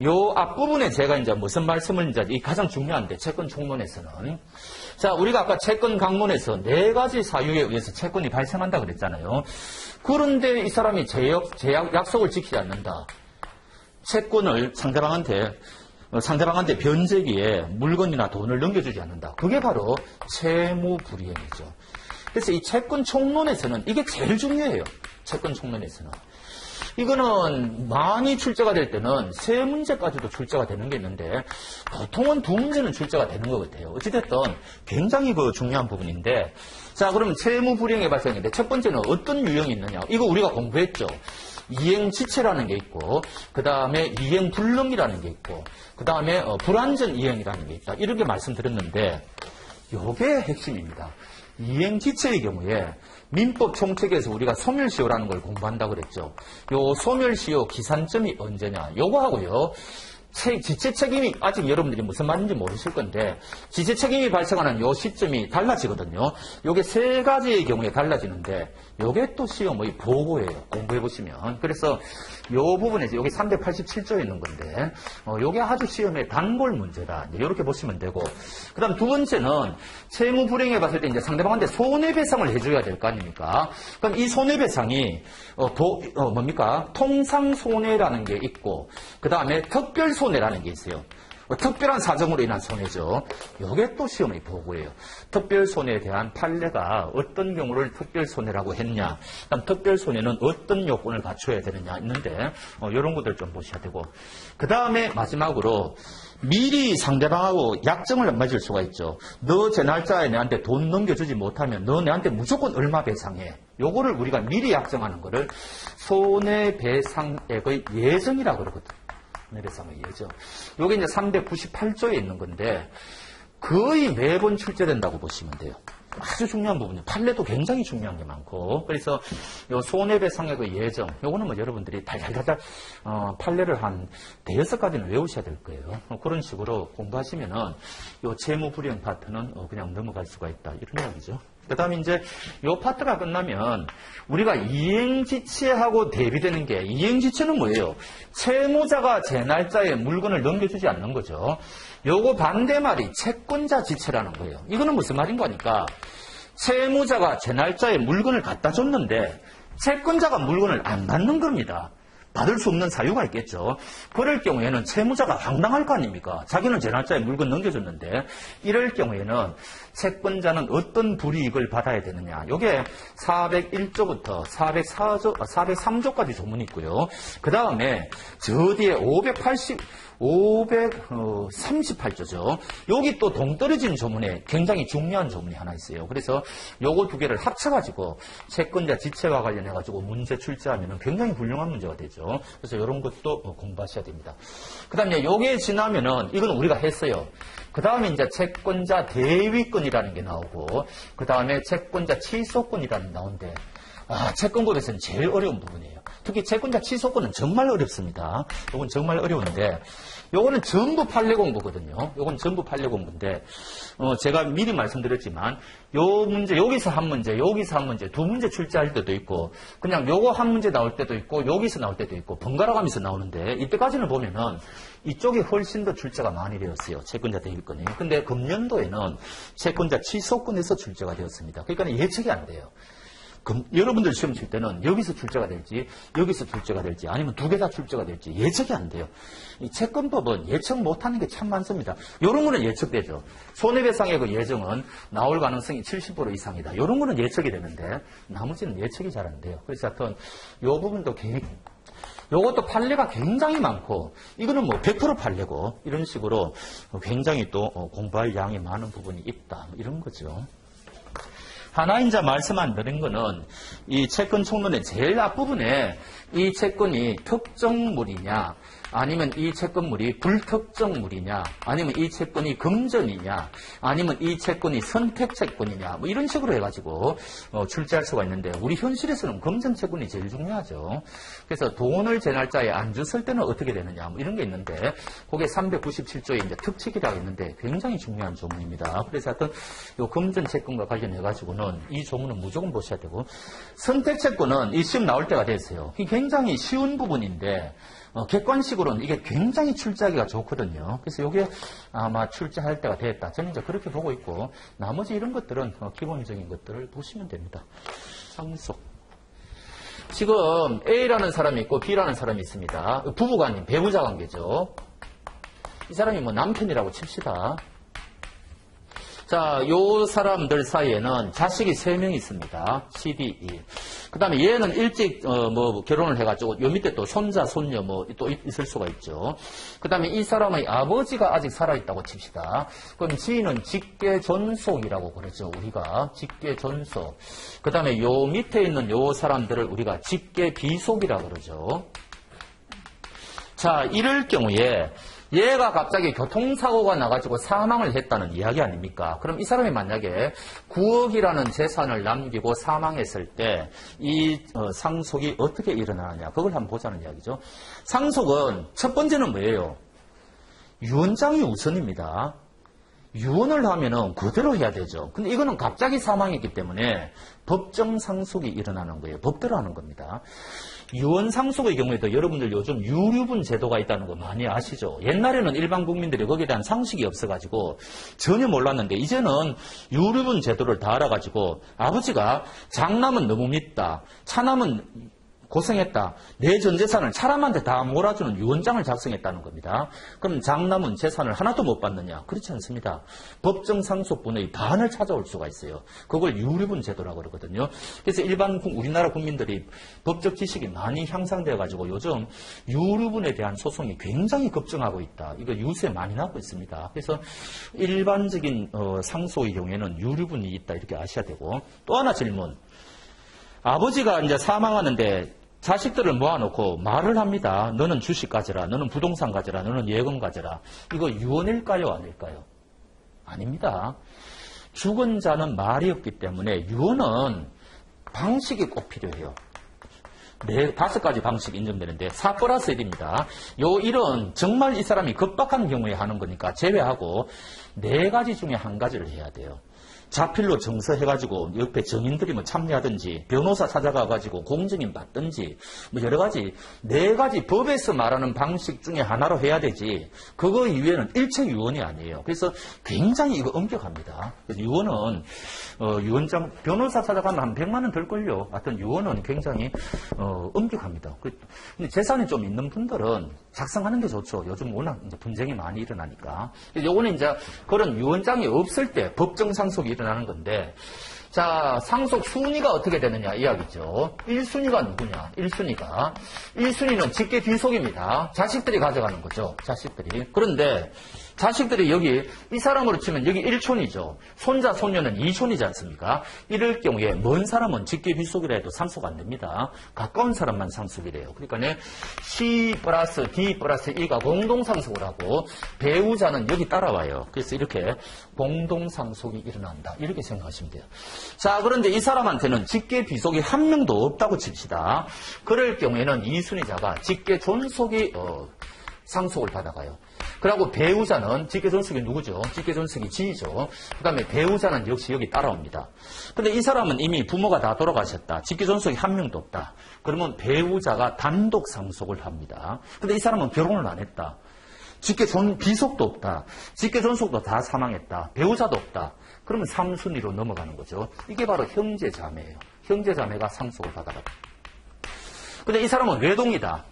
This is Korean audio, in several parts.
요 앞부분에 제가 이제 무슨 말씀을 이제 이 가장 중요한데 채권 총론에서는 자, 우리가 아까 채권 강론에서 네 가지 사유에 의해서 채권이 발생한다 그랬잖아요. 그런데 이 사람이 약속을 지키지 않는다. 채권을 상대방한테 변제기에 물건이나 돈을 넘겨주지 않는다. 그게 바로 채무불이행이죠. 그래서 이 채권 총론에서는 이게 제일 중요해요. 채권 총론에서는. 이거는 많이 출제가 될 때는 세 문제까지도 출제가 되는 게 있는데 보통은 두 문제는 출제가 되는 것 같아요. 어찌됐든 굉장히 중요한 부분인데 자, 그럼 채무불이행의 발생인데 첫 번째는 어떤 유형이 있느냐. 이거 우리가 공부했죠. 이행지체라는 게 있고 그 다음에 이행불능이라는 게 있고 그 다음에 불완전 이행이라는 게 있다. 이렇게 말씀드렸는데 이게 핵심입니다. 이행지체의 경우에 민법 총책에서 우리가 소멸시효라는 걸 공부한다고 그랬죠. 요 소멸시효 기산점이 언제냐. 요거하고요. 지체 책임이 아직 여러분들이 무슨 말인지 모르실 건데 지체 책임이 발생하는 요 시점이 달라지거든요. 요게 세 가지의 경우에 달라지는데 요게 또 시험의 보고예요. 공부해 보시면. 그래서 요 부분에서 여기 387조에 있는 건데 요게 아주 시험의 단골 문제다. 이렇게 보시면 되고 그다음 두 번째는 채무 불이행에 봤을 때 이제 상대방한테 손해배상을 해줘야 될 거 아닙니까? 그럼 이 손해배상이 뭡니까? 통상 손해라는 게 있고 그 다음에 특별 손해라는 게 있어요. 특별한 사정으로 인한 손해죠. 이게 또 시험의 보고예요. 특별 손해에 대한 판례가 어떤 경우를 특별 손해라고 했냐. 그다음 특별 손해는 어떤 요건을 갖춰야 되느냐 있는데 이런 것들 좀 보셔야 되고 그 다음에 마지막으로 미리 상대방하고 약정을 맺을 수가 있죠. 너 제 날짜에 내한테 돈 넘겨주지 못하면 너 내한테 무조건 얼마 배상해. 요거를 우리가 미리 약정하는 거를 손해배상액의 예정이라고 그러거든. 손해배상의 예정. 요게 이제 398조에 있는 건데 거의 매번 출제된다고 보시면 돼요. 아주 중요한 부분이에요. 판례도 굉장히 중요한 게 많고 그래서 요 손해배상액의 예정 요거는 뭐 여러분들이 달달달 판례를 한 대여섯 가지는 외우셔야 될 거예요. 그런 식으로 공부하시면은 요 채무불이행 파트는 그냥 넘어갈 수가 있다 이런 이야기죠. 그 다음에 이제 요 파트가 끝나면 우리가 이행지체하고 대비되는 게 이행지체는 뭐예요? 채무자가 제 날짜에 물건을 넘겨주지 않는 거죠. 요거 반대말이 채권자 지체라는 거예요. 이거는 무슨 말인 거니까 채무자가 제 날짜에 물건을 갖다 줬는데 채권자가 물건을 안 받는 겁니다. 받을 수 없는 사유가 있겠죠. 그럴 경우에는 채무자가 황당할 거 아닙니까? 자기는 제 날짜에 물건 넘겨줬는데 이럴 경우에는 채권자는 어떤 불이익을 받아야 되느냐. 이게 401조부터 403조까지 조문이 있고요. 그 다음에 저 뒤에 538조죠. 여기 또 동떨어진 조문에 굉장히 중요한 조문이 하나 있어요. 그래서 요거 두 개를 합쳐가지고 채권자 지체와 관련해가지고 문제 출제하면 굉장히 훌륭한 문제가 되죠. 그래서 이런 것도 공부하셔야 됩니다. 그 다음에 요게 지나면은 이건 우리가 했어요. 그 다음에 이제 채권자 대위권이라는 게 나오고 그 다음에 채권자 취소권이라는 게 나오는데 채권법에서는 제일 어려운 부분이에요. 특히 채권자 취소권은 정말 어렵습니다. 이건 정말 어려운데 요거는 전부 판례 공부거든요. 요건 전부 판례 공부인데 제가 미리 말씀드렸지만 요 문제 여기서 한 문제 여기서 한 문제 두 문제 출제할 때도 있고 그냥 요거 한 문제 나올 때도 있고 여기서 나올 때도 있고 번갈아 가면서 나오는데 이때까지는 보면은 이쪽이 훨씬 더 출제가 많이 되었어요. 채권자 대위권이. 근데 금년도에는 채권자 취소권에서 출제가 되었습니다. 그러니까 예측이 안 돼요. 그럼 여러분들 시험 칠 때는 여기서 출제가 될지 여기서 출제가 될지 아니면 두 개 다 출제가 될지 예측이 안 돼요. 이 채권법은 예측 못하는 게 참 많습니다. 이런 거는 예측되죠. 손해배상액의 예정은 나올 가능성이 70% 이상이다. 이런 거는 예측이 되는데 나머지는 예측이 잘 안 돼요. 그래서 하여튼 이 부분도 요것도 판례가 굉장히 많고 이거는 뭐 100% 판례고 이런 식으로 굉장히 또 공부할 양이 많은 부분이 있다. 이런 거죠. 하나 이제 말씀 안 드린 거는 이 채권 총론의 제일 앞부분에 이 채권이 특정물이냐 아니면 이 채권물이 불특정물이냐 아니면 이 채권이 금전이냐 아니면 이 채권이 선택채권이냐 뭐 이런 식으로 해가지고 출제할 수가 있는데 우리 현실에서는 금전채권이 제일 중요하죠. 그래서 돈을 제 날짜에 안 줬을 때는 어떻게 되느냐 뭐 이런 게 있는데 그게 397조에 이제 특칙이라고 있는데 굉장히 중요한 조문입니다. 그래서 하여튼 요 금전채권과 관련해가지고는 이 조문은 무조건 보셔야 되고 선택채권은 이 시험 나올 때가 됐어요. 굉장히 쉬운 부분인데 객관식으로는 이게 굉장히 출제하기가 좋거든요. 그래서 이게 아마 출제할 때가 됐다. 저는 이제 그렇게 보고 있고, 나머지 이런 것들은 기본적인 것들을 보시면 됩니다. 상속. 지금 A라는 사람이 있고 B라는 사람이 있습니다. 부부간인 배우자 관계죠. 이 사람이 뭐 남편이라고 칩시다. 자, 요 사람들 사이에는 자식이 3명 있습니다. 12, 그 다음에 얘는 일찍, 결혼을 해가지고, 요 밑에 또 손자, 손녀 또 있을 수가 있죠. 그 다음에 이 사람의 아버지가 아직 살아있다고 칩시다. 그럼 지인은 직계존속이라고 그러죠. 우리가 직계존속. 그 다음에 요 밑에 있는 요 사람들을 우리가 직계비속이라고 그러죠. 자, 이럴 경우에, 얘가 갑자기 교통사고가 나가지고 사망을 했다는 이야기 아닙니까? 그럼 이 사람이 만약에 9억이라는 재산을 남기고 사망했을 때 이 상속이 어떻게 일어나느냐, 그걸 한번 보자는 이야기죠. 상속은 첫 번째는 뭐예요? 유언장이 우선입니다. 유언을 하면은 그대로 해야 되죠. 근데 이거는 갑자기 사망했기 때문에 법정 상속이 일어나는 거예요. 법대로 하는 겁니다. 유언 상속의 경우에도 여러분들 요즘 유류분 제도가 있다는 거 많이 아시죠? 옛날에는 일반 국민들이 거기에 대한 상식이 없어가지고 전혀 몰랐는데 이제는 유류분 제도를 다 알아가지고 아버지가 장남은 너무 밉다, 차남은 고생했다, 내 전 재산을 차남한테 다 몰아주는 유언장을 작성했다는 겁니다. 그럼 장남은 재산을 하나도 못 받느냐? 그렇지 않습니다. 법정 상속분의 반을 찾아올 수가 있어요. 그걸 유류분 제도라고 그러거든요. 그래서 일반 우리나라 국민들이 법적 지식이 많이 향상되어 가지고 요즘 유류분에 대한 소송이 굉장히 급증하고 있다. 이거 유세 많이 나고 있습니다. 그래서 일반적인 상속의 경우에는 유류분이 있다, 이렇게 아셔야 되고. 또 하나 질문. 아버지가 이제 사망하는데 자식들을 모아놓고 말을 합니다. 너는 주식 가져라, 너는 부동산 가져라, 너는 예금 가져라. 이거 유언일까요, 아닐까요? 아닙니다. 죽은 자는 말이 없기 때문에 유언은 방식이 꼭 필요해요. 5가지 방식이 인정되는데 4+1입니다. 요 일은 정말 이 사람이 급박한 경우에 하는 거니까 제외하고 4가지 중에 1가지를 해야 돼요. 자필로 정서해가지고 옆에 정인들이 뭐 참여하든지 변호사 찾아가가지고 공증인 받든지 뭐 여러 가지 4가지 법에서 말하는 방식 중에 하나로 해야 되지, 그거 이외에는 일체 유언이 아니에요. 그래서 굉장히 이거 엄격합니다. 그래서 유언은 유언장 변호사 찾아가면 한 100만 원 들걸요. 하여튼 유언은 굉장히 엄격합니다. 근데 재산이 좀 있는 분들은 작성하는 게 좋죠. 요즘 워낙 이제 분쟁이 많이 일어나니까. 요거는 이제 그런 유언장이 없을 때 법정 상속이 일어나는 건데, 자, 상속 순위가 어떻게 되느냐 이야기죠. 1순위가 누구냐? 1순위는 직계 비속입니다. 자식들이 가져가는 거죠. 자식들이. 그런데 자식들이 여기 이 사람으로 치면 여기 1촌이죠. 손자, 손녀는 2촌이지 않습니까? 이럴 경우에 먼 사람은 직계 비속이라 해도 상속 안 됩니다. 가까운 사람만 상속이래요. 그러니까 C 플러스 D 플러스 E가 공동상속을 하고 배우자는 여기 따라와요. 그래서 이렇게 공동상속이 일어난다, 이렇게 생각하시면 돼요. 자, 그런데 이 사람한테는 직계 비속이 한 명도 없다고 칩시다. 그럴 경우에는 이 순위자가 직계 존속이 상속을 받아가요. 그리고 배우자는 직계존속이 누구죠? 직계존속이 지죠. 그 다음에 배우자는 역시 여기 따라옵니다. 근데 이 사람은 이미 부모가 다 돌아가셨다. 직계존속이 한 명도 없다. 그러면 배우자가 단독 상속을 합니다. 근데 이 사람은 결혼을 안 했다. 비속도 없다. 직계존속도 다 사망했다. 배우자도 없다. 그러면 3순위로 넘어가는 거죠. 이게 바로 형제자매예요. 형제자매가 상속을 받아갑니다. 근데 이 사람은 외동이다.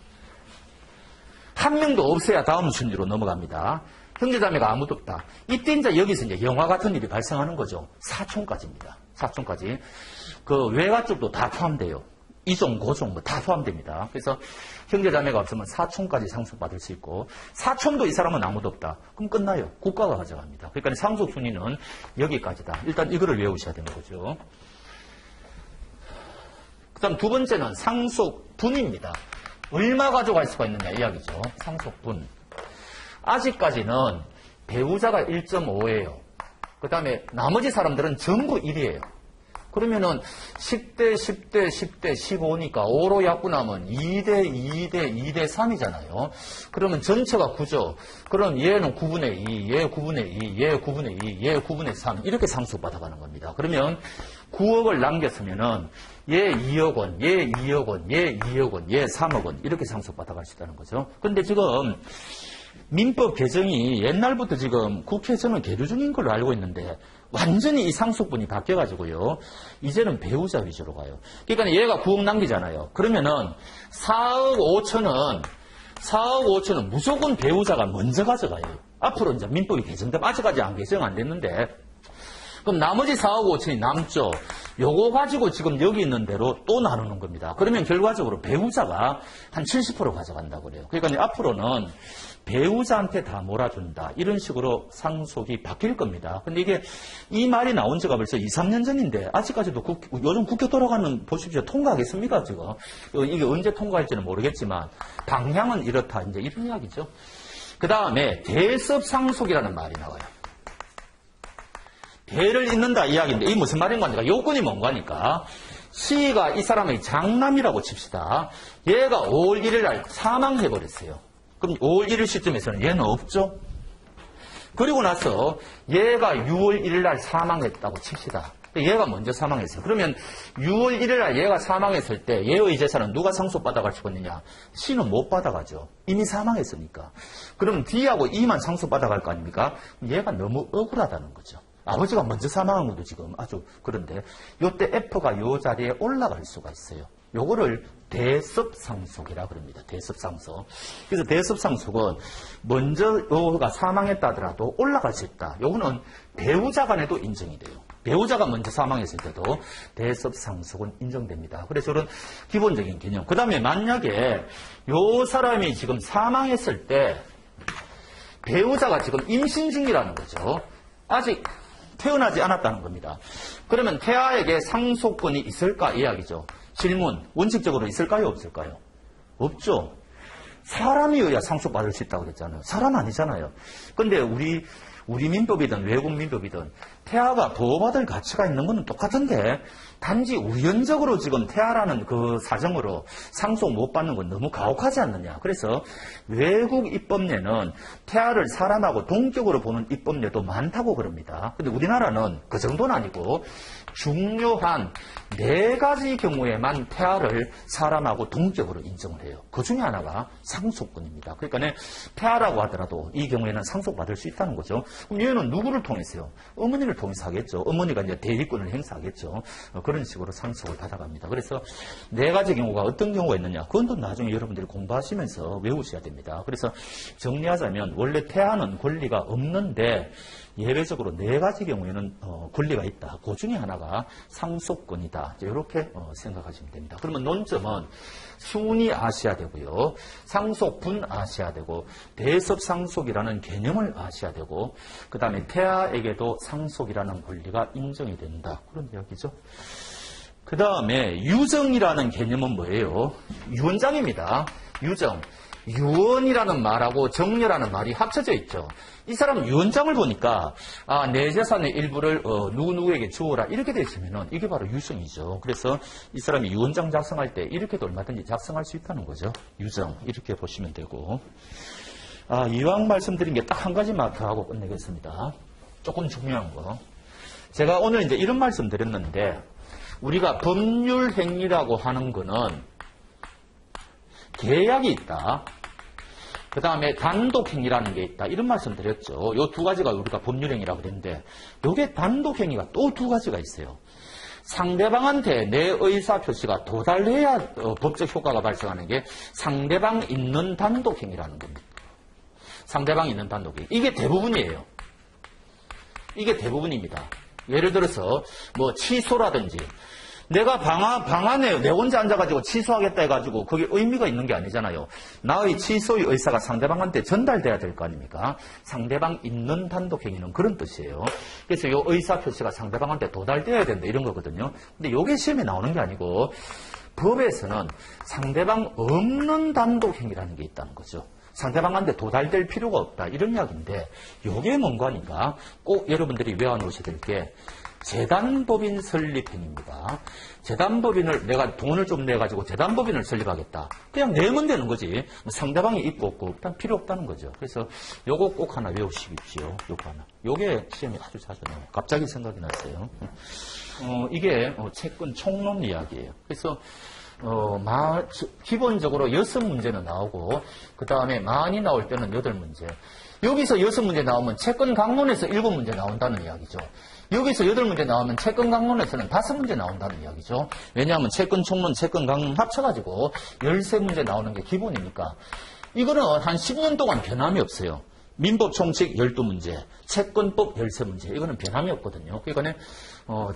한 명도 없어야 다음 순위로 넘어갑니다. 형제자매가 아무도 없다. 이때 이제 여기서 이제 영화 같은 일이 발생하는 거죠. 사촌까지입니다. 사촌까지. 그 외가 쪽도 다 포함돼요. 이종, 고종 뭐 다 포함됩니다. 그래서 형제자매가 없으면 사촌까지 상속받을 수 있고, 사촌도 이 사람은 아무도 없다. 그럼 끝나요. 국가가 가져갑니다. 그러니까 상속 순위는 여기까지다. 일단 이거를 외우셔야 되는 거죠. 그 다음 두 번째는 상속분입니다. 얼마 가져갈 수가 있느냐 이야기죠. 상속분. 아직까지는 배우자가 1.5예요. 그 다음에 나머지 사람들은 전부 1이에요. 그러면은 10대, 10대, 10대, 15니까 5로 약분하면 2대 3이잖아요. 그러면 전체가 9죠. 그럼 얘는 9분의 2, 얘 9분의 2, 얘 9분의 2, 얘 9분의 3 이렇게 상속받아가는 겁니다. 그러면 9억을 남겼으면은 얘 2억 원, 얘 2억 원, 얘 2억 원, 얘 3억 원 이렇게 상속받아갈 수 있다는 거죠. 근데 지금 민법 개정이 옛날부터 지금 국회에서는 계류 중인 걸로 알고 있는데 완전히 이 상속분이 바뀌어가지고요. 이제는 배우자 위주로 가요. 그러니까 얘가 9억 남기잖아요. 그러면은 4억 5천은 무조건 배우자가 먼저 가져가요. 앞으로 이제 민법이 개정되면 아직까지 개정 안 됐는데 그럼 나머지 4억 5천이 남죠. 요거 가지고 지금 여기 있는 대로 또 나누는 겁니다. 그러면 결과적으로 배우자가 한 70% 가져간다고 그래요. 그러니까 앞으로는 배우자한테 다 몰아준다. 이런 식으로 상속이 바뀔 겁니다. 근데 이게 이 말이 나온 지가 벌써 2, 3년 전인데 아직까지도 요즘 국회 돌아가는 보십시오. 통과하겠습니까 지금? 이게 언제 통과할지는 모르겠지만 방향은 이렇다. 이제 이런 이야기죠. 그 다음에 대습상속이라는 말이 나와요. 대를 잇는다 이야기인데 이게 무슨 말인가 하니까 요건이 뭔가니까 C가 이 사람의 장남이라고 칩시다. 얘가 5월 1일 날 사망해버렸어요. 그럼 5월 1일 시점에서는 얘는 없죠. 그리고 나서 얘가 6월 1일 날 사망했다고 칩시다. 얘가 먼저 사망했어요. 그러면 6월 1일 날 얘가 사망했을 때 얘의 재산은 누가 상속받아갈 수 있느냐? C는 못 받아가죠. 이미 사망했으니까. 그럼 D하고 E만 상속받아갈 거 아닙니까? 얘가 너무 억울하다는 거죠. 아버지가 먼저 사망한 것도 지금 아주 그런데 요때 F가 요 자리에 올라갈 수가 있어요. 요거를 대습상속이라 그럽니다. 대습상속. 그래서 대습상속은 먼저 요가 사망했다 하더라도 올라갈 수 있다. 요거는 배우자 간에도 인정이 돼요. 배우자가 먼저 사망했을 때도 대습상속은 인정됩니다. 그래서 이런 기본적인 개념. 그 다음에 만약에 요 사람이 지금 사망했을 때 배우자가 지금 임신 중이라는 거죠. 아직 태어나지 않았다는 겁니다. 그러면 태아에게 상속권이 있을까 이야기죠. 질문, 원칙적으로 있을까요? 없을까요? 없죠. 사람이어야 상속받을 수 있다고 그랬잖아요. 사람 아니잖아요. 근데 우리 민법이든 외국 민법이든 태아가 보호받을 가치가 있는 건 똑같은데 단지 우연적으로 지금 태아라는 그 사정으로 상속 못 받는 건 너무 가혹하지 않느냐. 그래서 외국 입법례는 태아를 사람하고 동격으로 보는 입법례도 많다고 그럽니다. 근데 우리나라는 그 정도는 아니고 중요한 4가지 경우에만 태아를 사람하고 동격으로 인정을 해요. 그 중에 하나가 상속권입니다. 그러니까 태아라고 하더라도 이 경우에는 상속받을 수 있다는 거죠. 그럼 얘는 누구를 통해서요? 어머니를 통해서 하겠죠. 어머니가 이제 대리권을 행사하겠죠. 그런 식으로 상속을 받아갑니다. 그래서 4가지 경우가 어떤 경우가 있느냐? 그건 또 나중에 여러분들이 공부하시면서 외우셔야 됩니다. 그래서 정리하자면 원래 태아는 권리가 없는데 예외적으로 4가지 경우에는 권리가 있다. 그 중에 하나가 상속권이다. 이렇게 생각하시면 됩니다. 그러면 논점은 순위 아셔야 되고요. 상속분 아셔야 되고 대습상속이라는 개념을 아셔야 되고 그 다음에 태아에게도 상속이라는 권리가 인정이 된다. 그런 이야기죠. 그 다음에 유정이라는 개념은 뭐예요? 유언장입니다. 유정. 유언이라는 말하고 정려라는 말이 합쳐져 있죠. 이 사람 유언장을 보니까 내 재산의 일부를 누구누구에게 주어라 이렇게 되어 있으면 이게 바로 유정이죠. 그래서 이 사람이 유언장 작성할 때 이렇게도 얼마든지 작성할 수 있다는 거죠. 유정 이렇게 보시면 되고 이왕 말씀드린 게 딱 한 가지만 더 하고 끝내겠습니다. 조금 중요한 거. 제가 오늘 이제 이런 말씀 드렸는데 우리가 법률 행위라고 하는 거는 계약이 있다. 그 다음에 단독행위라는 게 있다. 이런 말씀 드렸죠. 요 2가지가 우리가 법률행위라고 그랬는데 요게 단독행위가 또 2가지가 있어요. 상대방한테 내 의사표시가 도달해야 법적 효과가 발생하는 게 상대방 있는 단독행위라는 겁니다. 상대방 있는 단독행위. 이게 대부분이에요. 이게 대부분입니다. 예를 들어서 뭐 취소라든지 내가 방 안에 내 혼자 앉아가지고 취소하겠다 해가지고 그게 의미가 있는 게 아니잖아요. 나의 취소의 의사가 상대방한테 전달돼야 될 거 아닙니까? 상대방 있는 단독행위는 그런 뜻이에요. 그래서 이 의사표시가 상대방한테 도달돼야 된다 이런 거거든요. 근데 이게 시험에 나오는 게 아니고 법에서는 상대방 없는 단독행위라는 게 있다는 거죠. 상대방한테 도달될 필요가 없다. 이런 이야기인데 이게 뭔가 하니까 꼭 여러분들이 외워놓으셔야 될 게 재단법인 설립행위입니다. 재단법인을 내가 돈을 좀 내가지고 재단법인을 설립하겠다. 그냥 내면 되는 거지. 상대방이 있고 없고 일단 필요 없다는 거죠. 그래서 요거 꼭 하나 외우시십시오. 요거 하나. 요게 시험에 아주 자주 나와요. 갑자기 생각이 났어요. 이게 채권 총론 이야기예요. 그래서 기본적으로 6문제는 나오고 그 다음에 많이 나올 때는 8문제. 여기서 6문제 나오면 채권 강론에서 7문제 나온다는 이야기죠. 여기서 8문제 나오면 채권 강론에서는 5문제 나온다는 이야기죠. 왜냐하면 채권 총론, 채권 강론 합쳐가지고 13문제 나오는 게 기본이니까. 이거는 한 10년 동안 변함이 없어요. 민법 총칙 12문제, 채권법 13문제. 이거는 변함이 없거든요. 그러니까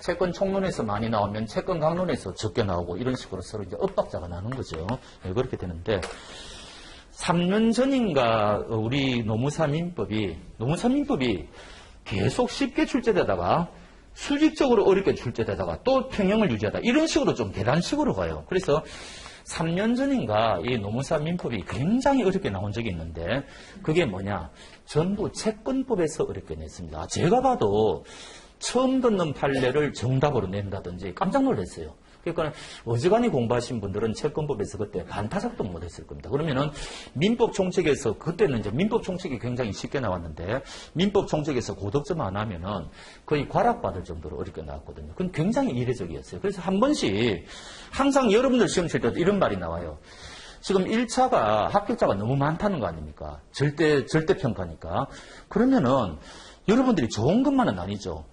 채권 총론에서 많이 나오면 채권 강론에서 적게 나오고 이런 식으로 서로 이제 엇박자가 나는 거죠. 네, 그렇게 되는데 3년 전인가 우리 노무사 민법이 계속 쉽게 출제되다가 수직적으로 어렵게 출제되다가 또 평형을 유지하다 이런 식으로 좀 계단식으로 가요. 그래서 3년 전인가 이 노무사 민법이 굉장히 어렵게 나온 적이 있는데 그게 뭐냐? 전부 채권법에서 어렵게 냈습니다. 제가 봐도 처음 듣는 판례를 정답으로 낸다든지 깜짝 놀랐어요. 그러니까 어지간히 공부하신 분들은 채권법에서 그때 반타작도 못했을 겁니다. 그러면은 민법 총칙에서 그때는 이제 민법 총칙이 굉장히 쉽게 나왔는데 민법 총칙에서 고득점 안 하면은 거의 과락받을 정도로 어렵게 나왔거든요. 그건 굉장히 이례적이었어요. 그래서 한 번씩 항상 여러분들 시험 칠 때도 이런 말이 나와요. 지금 1차가 합격자가 너무 많다는 거 아닙니까? 절대평가니까. 그러면은 여러분들이 좋은 것만은 아니죠.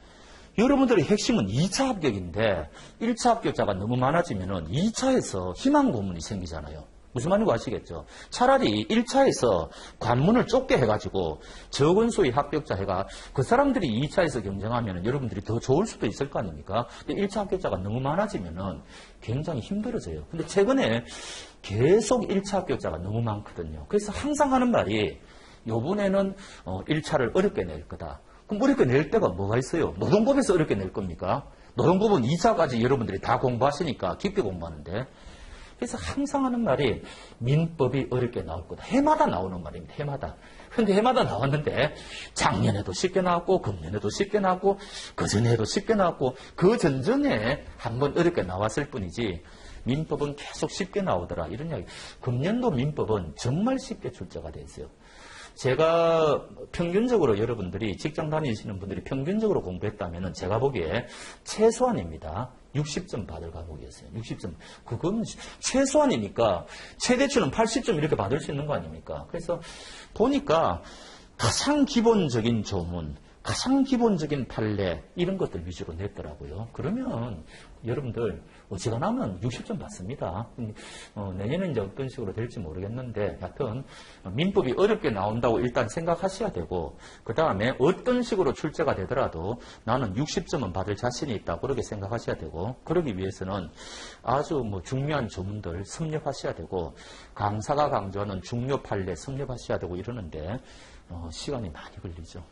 여러분들의 핵심은 2차 합격인데 1차 합격자가 너무 많아지면은 2차에서 희망 고문이 생기잖아요. 무슨 말인지 아시겠죠? 차라리 1차에서 관문을 좁게 해가지고 적은 수의 합격자 해가 그 사람들이 2차에서 경쟁하면은 여러분들이 더 좋을 수도 있을 거 아닙니까? 근데 1차 합격자가 너무 많아지면은 굉장히 힘들어져요. 근데 최근에 계속 1차 합격자가 너무 많거든요. 그래서 항상 하는 말이 요번에는 1차를 어렵게 낼 거다. 그럼 어렵게 낼 때가 뭐가 있어요? 노동법에서 어렵게 낼 겁니까? 노동법은 2차까지 여러분들이 다 공부하시니까 깊게 공부하는데. 그래서 항상 하는 말이 민법이 어렵게 나올 거다. 해마다 나오는 말입니다. 해마다. 그런데 해마다 나왔는데 작년에도 쉽게 나왔고 금년에도 쉽게 나왔고 그전에도 쉽게 나왔고 그 전전에 한번 어렵게 나왔을 뿐이지 민법은 계속 쉽게 나오더라. 이런 이야기. 금년도 민법은 정말 쉽게 출제가 돼 있어요. 제가 평균적으로 여러분들이 직장 다니시는 분들이 평균적으로 공부했다면 제가 보기에 최소한입니다. 60점 받을 과목이었어요. 60점. 그건 최소한이니까 최대치는 80점 이렇게 받을 수 있는 거 아닙니까? 그래서 보니까 가장 기본적인 조문, 가장 기본적인 판례 이런 것들 위주로 냈더라고요. 그러면 여러분들 어지간하면 60점 받습니다. 내년에 이제 어떤 식으로 될지 모르겠는데 하여튼 민법이 어렵게 나온다고 일단 생각하셔야 되고 그 다음에 어떤 식으로 출제가 되더라도 나는 60점은 받을 자신이 있다 그렇게 생각하셔야 되고 그러기 위해서는 아주 중요한 조문들 섭렵하셔야 되고 강사가 강조하는 중요 판례 섭렵하셔야 되고 이러는데 시간이 많이 걸리죠.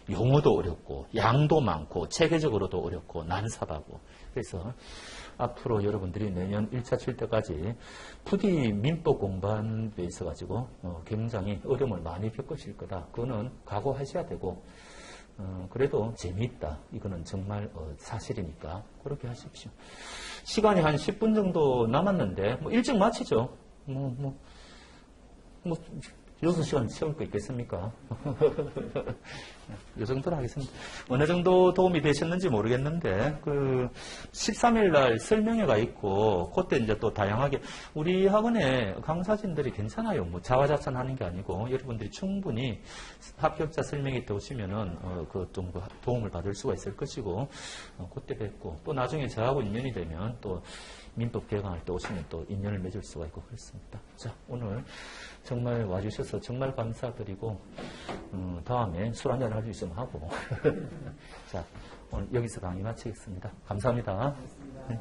용어도 어렵고 양도 많고 체계적으로도 어렵고 난삽하고 그래서 앞으로 여러분들이 내년 1차 칠 때까지 부디 민법 공부한 데 있어가지고 굉장히 어려움을 많이 겪으실 거다. 그거는 각오하셔야 되고 그래도 재미있다. 이거는 정말 사실이니까 그렇게 하십시오. 시간이 한 10분 정도 남았는데 일찍 마치죠. 6시간 채울 거 있겠습니까? 이 정도로 하겠습니다. 어느 정도 도움이 되셨는지 모르겠는데, 13일 날 설명회가 있고, 그때 이제 또 다양하게, 우리 학원에 강사진들이 괜찮아요. 자화자찬하는 게 아니고, 여러분들이 충분히 합격자 설명회 때 오시면은, 좀 도움을 받을 수가 있을 것이고, 그때 뵙고, 또 나중에 저하고 인연이 되면 또 민법 개강할 때 오시면 또 인연을 맺을 수가 있고 그렇습니다. 자, 오늘 정말 와주셔서 정말 감사드리고 다음에 술 한잔 할 수 있으면 하고 자, 오늘 여기서 강의 마치겠습니다. 감사합니다. 네.